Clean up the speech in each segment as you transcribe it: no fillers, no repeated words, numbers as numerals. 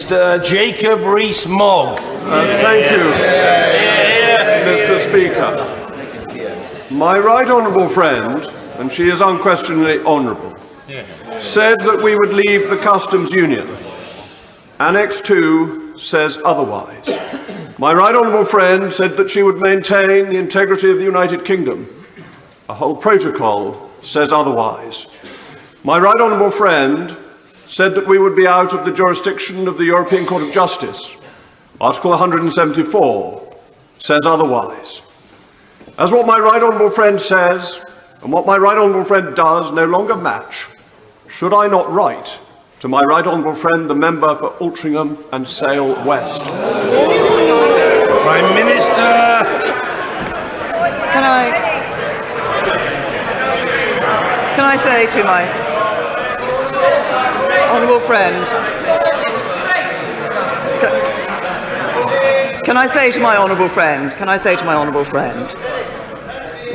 Mr. Jacob Rees Mogg. Thank you, Mr. Speaker. My right honourable friend, and she is unquestionably honourable, said that we would leave the customs union. Annex 2 says otherwise. My right honourable friend said that she would maintain the integrity of the United Kingdom. A whole protocol says otherwise. My right honourable friend said that we would be out of the jurisdiction of the European Court of Justice. Article 174 says otherwise. As what my right honourable friend says and what my right honourable friend does no longer match, should I not write to my right honourable friend, the member for Altrincham and Sale West? Prime Minister. Can I say to my honourable friend, can I say to my honourable friend,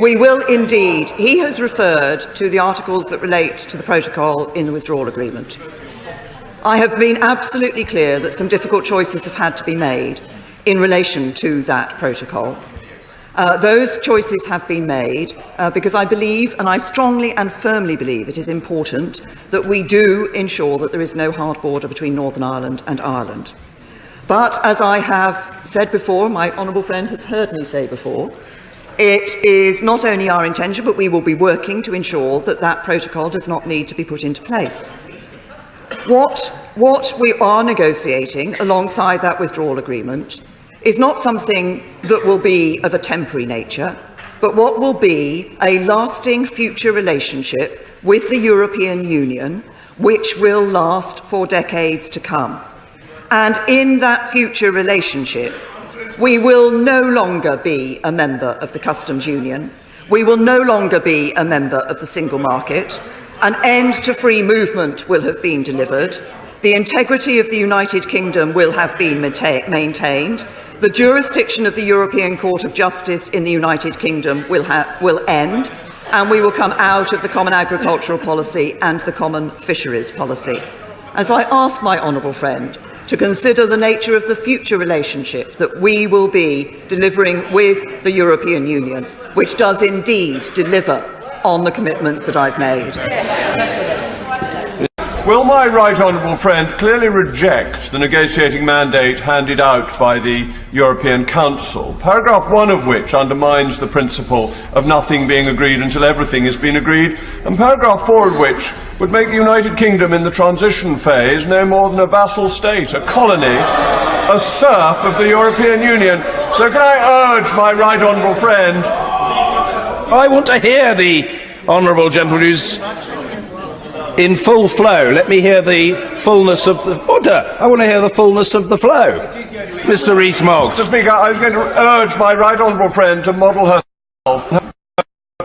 we will indeed, he has referred to the articles that relate to the protocol in the withdrawal agreement. I have been absolutely clear that some difficult choices have had to be made in relation to that protocol. Those choices have been made because I believe, and I strongly and firmly believe, it is important that we do ensure that there is no hard border between Northern Ireland and Ireland. But as I have said before, my honourable friend has heard me say before, it is not only our intention, but we will be working to ensure that that protocol does not need to be put into place. What we are negotiating alongside that withdrawal agreement is not something that will be of a temporary nature, but what will be a lasting future relationship with the European Union, which will last for decades to come. And in that future relationship, we will no longer be a member of the customs union. We will no longer be a member of the single market. An end to free movement will have been delivered. The integrity of the United Kingdom will have been maintained. The jurisdiction of the European Court of Justice in the United Kingdom will end, and we will come out of the Common Agricultural Policy and the Common Fisheries Policy. And so I ask my honourable friend to consider the nature of the future relationship that we will be delivering with the European Union, which does indeed deliver on the commitments that I've made. Will my right honourable friend clearly reject the negotiating mandate handed out by the European Council, paragraph 1 of which undermines the principle of nothing being agreed until everything has been agreed, and paragraph 4 of which would make the United Kingdom in the transition phase no more than a vassal state, a colony, a serf of the European Union? So can I urge my right honourable friend... I want to hear the honourable gentleman who's in full flow. Let me hear the fullness of the order. I want to hear the fullness of the flow. Mr. Rees Mogg. Mr. Speaker, I was going to urge my right honourable friend to model herself, her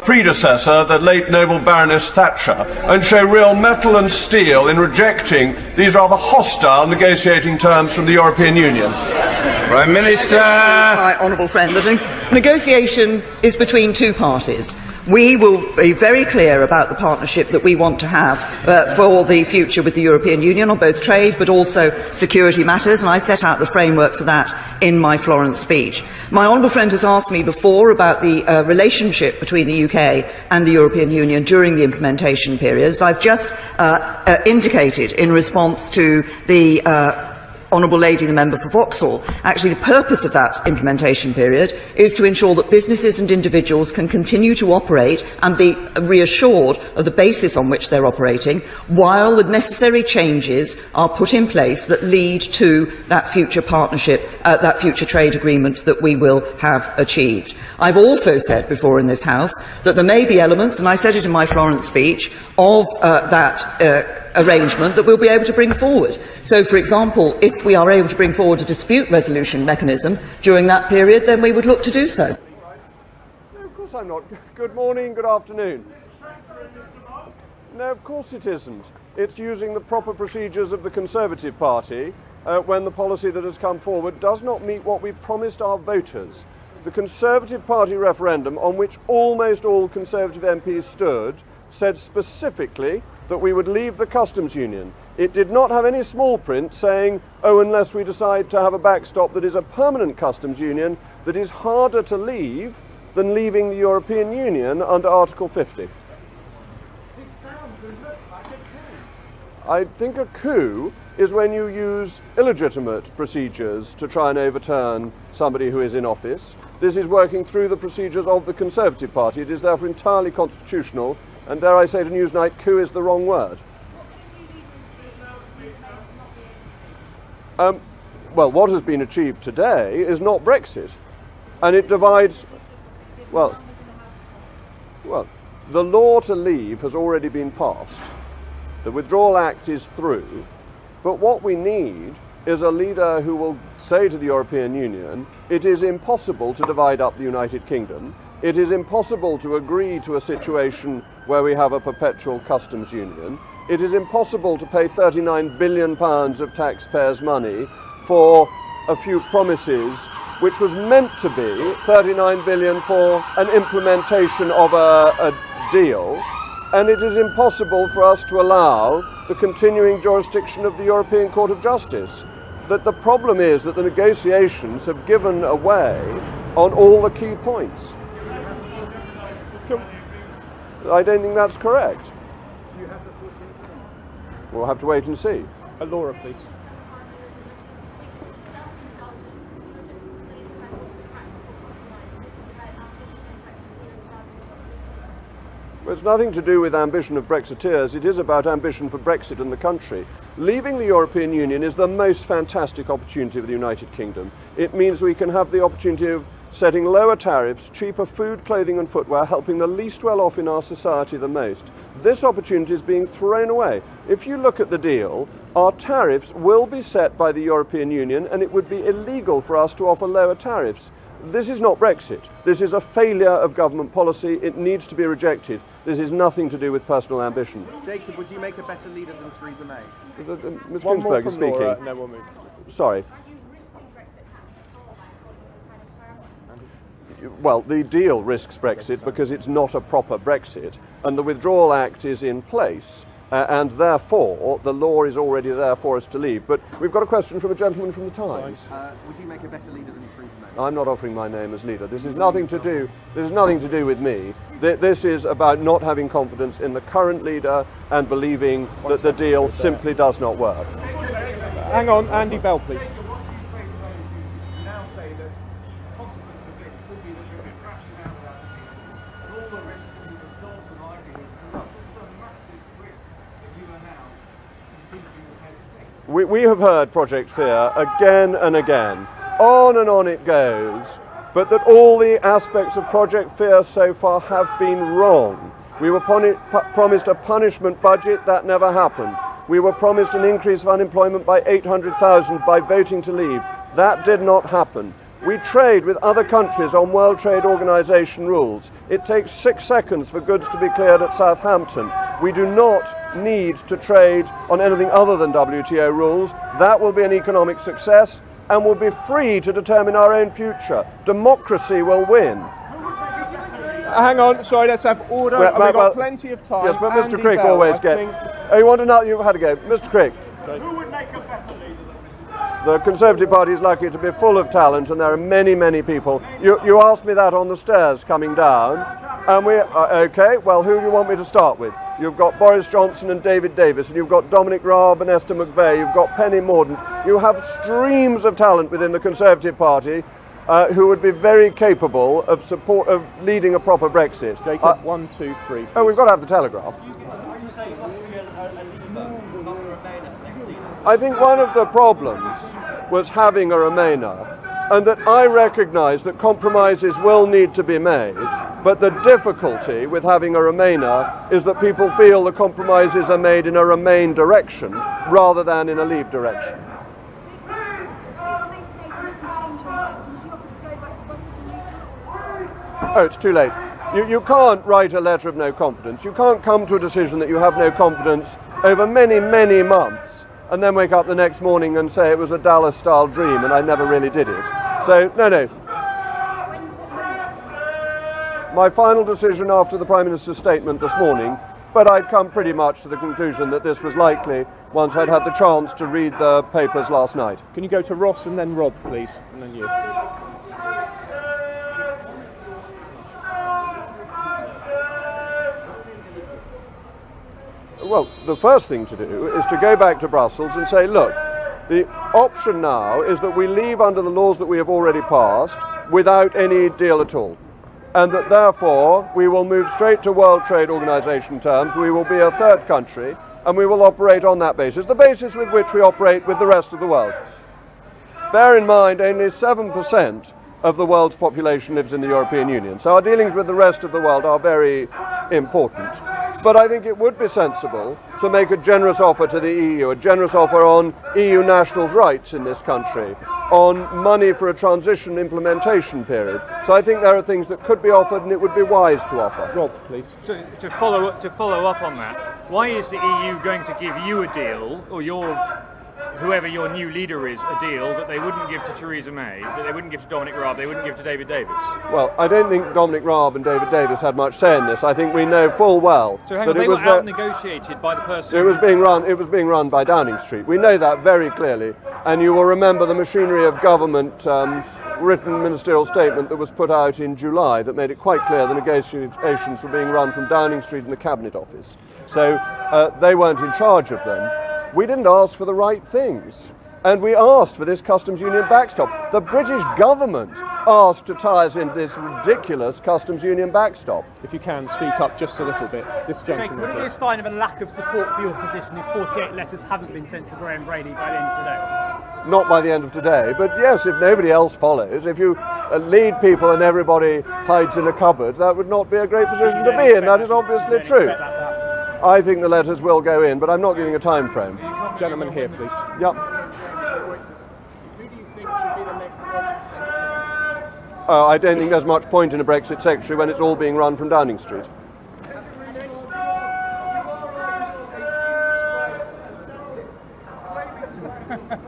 predecessor, the late noble Baroness Thatcher, and show real metal and steel in rejecting these rather hostile negotiating terms from the European Union. Prime Minister. My honourable friend, that a negotiation is between two parties. We will be very clear about the partnership that we want to have for the future with the European Union on both trade but also security matters, and I set out the framework for that in my Florence speech. My honourable friend has asked me before about the relationship between the UK and the European Union during the implementation periods. I've just indicated in response to the Honourable Lady, the member for Vauxhall, actually the purpose of that implementation period is to ensure that businesses and individuals can continue to operate and be reassured of the basis on which they're operating while the necessary changes are put in place that lead to that future partnership, that future trade agreement that we will have achieved. I've also said before in this House that there may be elements, and I said it in my Florence speech, of that arrangement that we'll be able to bring forward. So, for example, if we are able to bring forward a dispute resolution mechanism during that period, then we would look to do so. No, of course I'm not. Good morning, good afternoon. No, of course it isn't. It's using the proper procedures of the Conservative Party when the policy that has come forward does not meet what we promised our voters. The Conservative Party referendum, on which almost all Conservative MPs stood, said specifically that we would leave the customs union. It did not have any small print saying, oh, unless we decide to have a backstop that is a permanent customs union that is harder to leave than leaving the European Union under Article 50. This sounds and looks like a coup. I think a coup is when you use illegitimate procedures to try and overturn somebody who is in office. This is working through the procedures of the Conservative Party. It is therefore entirely constitutional, and dare I say to Newsnight, coup is the wrong word. Well, what has been achieved today is not Brexit, and it divides, well, the law to leave has already been passed. The Withdrawal Act is through, but what we need is a leader who will say to the European Union, it is impossible to divide up the United Kingdom. It is impossible to agree to a situation where we have a perpetual customs union. It is impossible to pay £39 billion of taxpayers' money for a few promises, which was meant to be £39 billion for an implementation of a deal. And it is impossible for us to allow the continuing jurisdiction of the European Court of Justice. That the problem is that the negotiations have given away on all the key points. I don't think that's correct. We'll have to wait and see. Laura, please. It's nothing to do with ambition of Brexiteers. It is about ambition for Brexit and the country. Leaving the European Union is the most fantastic opportunity for the United Kingdom. It means we can have the opportunity of setting lower tariffs, cheaper food, clothing and footwear, helping the least well off in our society the most. This opportunity is being thrown away. If you look at the deal, our tariffs will be set by the European Union, and it would be illegal for us to offer lower tariffs. This is not Brexit. This is a failure of government policy. It needs to be rejected. This is nothing to do with personal ambition. Jacob, would you make a better leader than Theresa May? Ms. Ginsburg is speaking. Laura, no, we'll move. Sorry. Well, the deal risks Brexit because it's not a proper Brexit, and the Withdrawal Act is in place, and therefore the law is already there for us to leave. But we've got a question from a gentleman from the Times. Would you make a better leader than Theresa May? I'm not offering my name as leader. This is nothing to do. This is nothing to do with me. This is about not having confidence in the current leader and believing that the deal simply does not work. Hang on, Andy Bell, please. We have heard Project Fear again and again. On and on it goes. But that all the aspects of Project Fear so far have been wrong. We were promised a punishment budget. That never happened. We were promised an increase of unemployment by 800,000 by voting to leave. That did not happen. We trade with other countries on World Trade Organization rules. It takes 6 seconds for goods to be cleared at Southampton. We do not need to trade on anything other than WTO rules. That will be an economic success and will be free to determine our own future. Democracy will win. Hang on, sorry, let's have order. We've got plenty of time. Yes, but Mr. Andy Crick Bell, always gets... Oh, you want to know? You've had a go. Mr. Crick. Who would make a better leader than Mrs. The Conservative Party is lucky to be full of talent, and there are many, many people. You asked me that on the stairs coming down, and we... OK, well, who do you want me to start with? You've got Boris Johnson and David Davis, and you've got Dominic Raab and Esther McVeigh, you've got Penny Mordaunt. You have streams of talent within the Conservative Party who would be very capable of leading a proper Brexit. Jacob, 1, 2, 3. Oh, we've got to have the Telegraph. I think one of the problems was having a Remainer, and that I recognise that compromises will need to be made, but the difficulty with having a Remainer is that people feel the compromises are made in a Remain direction rather than in a Leave direction. Oh, it's too late. You can't write a letter of no confidence. You can't come to a decision that you have no confidence over many, many months and then wake up the next morning and say it was a Dallas-style dream and I never really did it. So, no. My final decision after the Prime Minister's statement this morning, but I'd come pretty much to the conclusion that this was likely once I'd had the chance to read the papers last night. Can you go to Ross and then Rob, please, and then you? Well, the first thing to do is to go back to Brussels and say, look, the option now is that we leave under the laws that we have already passed without any deal at all. And that therefore we will move straight to World Trade Organization terms, we will be a third country, and we will operate on that basis, the basis with which we operate with the rest of the world. Bear in mind, only 7% of the world's population lives in the European Union, so our dealings with the rest of the world are very important. But I think it would be sensible to make a generous offer to the EU, a generous offer on EU nationals' rights in this country, on money for a transition implementation period. So I think there are things that could be offered and it would be wise to offer. Rob, please. So to follow up on that, why is the EU going to give you a deal, or whoever your new leader is, a deal that they wouldn't give to Theresa May, that they wouldn't give to Dominic Raab, they wouldn't give to David Davis? Well, I don't think Dominic Raab and David Davis had much say in this. I think we know full well so hang that on, it they was were out-negotiated by the person. It was being run by Downing Street. We know that very clearly, and you will remember the machinery of government written ministerial statement that was put out in July that made it quite clear the negotiations were being run from Downing Street in the Cabinet Office. So they weren't in charge of them. We didn't ask for the right things. And we asked for this customs union backstop. The British government asked to tie us into this ridiculous customs union backstop. If you can, speak up just a little bit. This gentleman. Would it be a sign of a lack of support for your position if 48 letters haven't been sent to Graham Brady by the end of today? Not by the end of today, but yes, if nobody else follows, if you lead people and everybody hides in a cupboard, that would not be a great position to be in. That is obviously true. I think the letters will go in, but I'm not giving a time frame. Gentleman here, please. Yep. Who do you think should be the next Brexit secretary? I don't think there's much point in a Brexit secretary when it's all being run from Downing Street.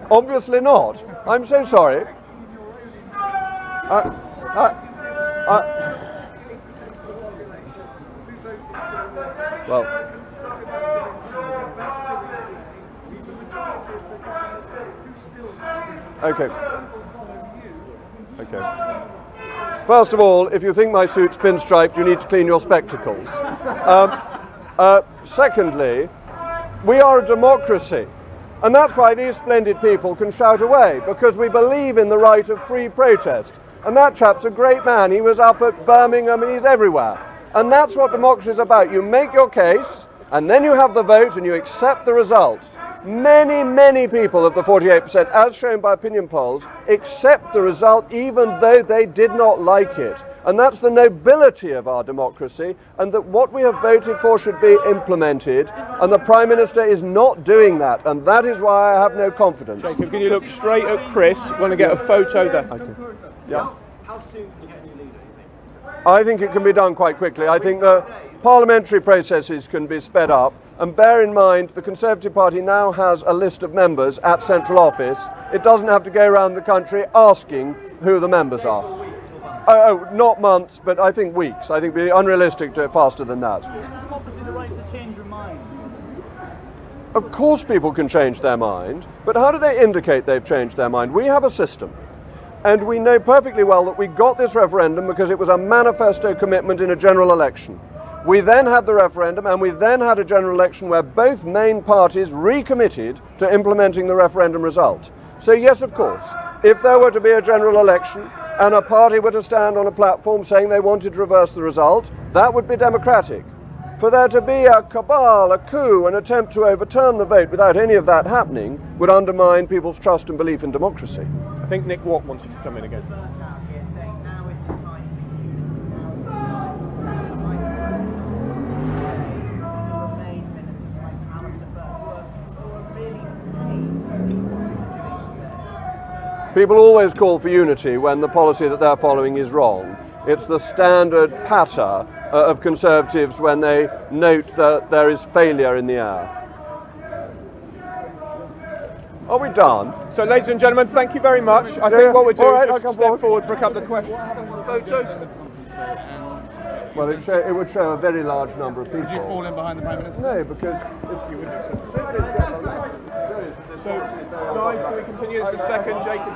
Obviously not. I'm so sorry. Well. Okay. First of all, if you think my suit's pinstriped, you need to clean your spectacles. Secondly, we are a democracy. And that's why these splendid people can shout away, because we believe in the right of free protest. And that chap's a great man. He was up at Birmingham and he's everywhere. And that's what democracy is about. You make your case, and then you have the vote and you accept the result. Many, many people of the 48%, as shown by opinion polls, accept the result even though they did not like it. And that's the nobility of our democracy, and that what we have voted for should be implemented, and the Prime Minister is not doing that, and that is why I have no confidence. Jacob, can you look straight at Chris? Want to get a photo there? Okay. Yeah. How soon can you get a new leader, do you think? I think it can be done quite quickly. I think the parliamentary processes can be sped up. And bear in mind, the Conservative Party now has a list of members at central office. It doesn't have to go around the country asking who the members are. Oh, not months, but I think weeks. I think it would be unrealistic to do it faster than that. Is democracy the right to change your mind? Of course people can change their mind, but how do they indicate they've changed their mind? We have a system. And we know perfectly well that we got this referendum because it was a manifesto commitment in a general election. We then had the referendum, and we then had a general election where both main parties recommitted to implementing the referendum result. So yes, of course, if there were to be a general election and a party were to stand on a platform saying they wanted to reverse the result, that would be democratic. For there to be a cabal, a coup, an attempt to overturn the vote without any of that happening would undermine people's trust and belief in democracy. I think Nick Watt wanted to come in again. People always call for unity when the policy that they're following is wrong. It's the standard patter of Conservatives when they note that there is failure in the air. Are we done? So, ladies and gentlemen, thank you very much. I think what we'll do is I'll come step forward for a couple of questions. Photos. Well, it would show a very large number of people. Would you fall in behind the Prime Minister? No, because You wouldn't accept it. So, guys, can we continue? This is the second Jacob.